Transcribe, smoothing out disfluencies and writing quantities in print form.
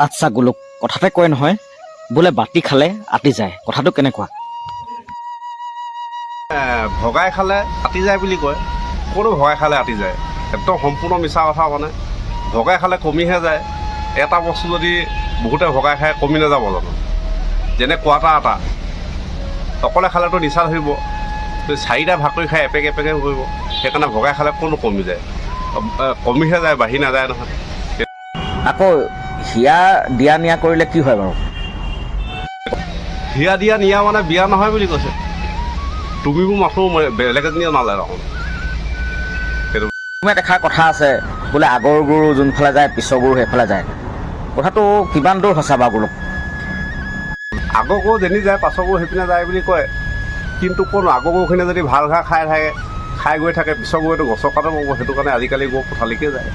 আচ্ছা গোলক, কথাতে কয় নহয় বোলে বাতি খালে আতি যায়, কথাটো কেনেকুৱা? ভগাই খালে আতি যায় বুলি কয়। কোনো ভগাই খালে আতি যায়, একদম সম্পূৰ্ণ মিছা কথা। মানে ভগাই খালে কমিহে যায়। এটা বস্তু যদি বহুতে ভগাই খাই কমি নাযাব জানো? যেনে কোৱাটা এটা অকলে খালেতো নিচা ধৰিব, চাৰিটা ভাগ কৰি খাই এপেক এপেকে কৰিব। সেইকাৰণে ভগাই খালে কোনো কমি যায়, কমিহে যায়, বাঢ়ি নাযায় নহয়। আকৌ হিয়া দিয়া নিয়া কৰিলে কি হয় বাৰু? হিয়া দিয়া নিয়া মানে বিয়া নহয় বুলি কৈছে। তুমিবোৰ মাথো বেলেগ এজনীয়ে নালে দেখোন। তুমি দেখাৰ কথা আছে বোলে আগৰ গৰু যোনফালে যায় পিছৰ গৰু সেইফালে যায়, কথাটো কিমান দূৰ সঁচা বাৰু গোলক? আগৰ গৰু যেনি যায় পাছৰ গৰু সেইপিনে যায় বুলি কয়। কিন্তু কোনো আগৰ গৰুখিনিয়ে যদি ভাল ঘাঁহ খাই গৈ থাকে, পিছৰ গৰুটো গছৰ কাটো পাব। সেইটো কাৰণে আজিকালি গৰু পথালিকে যায়।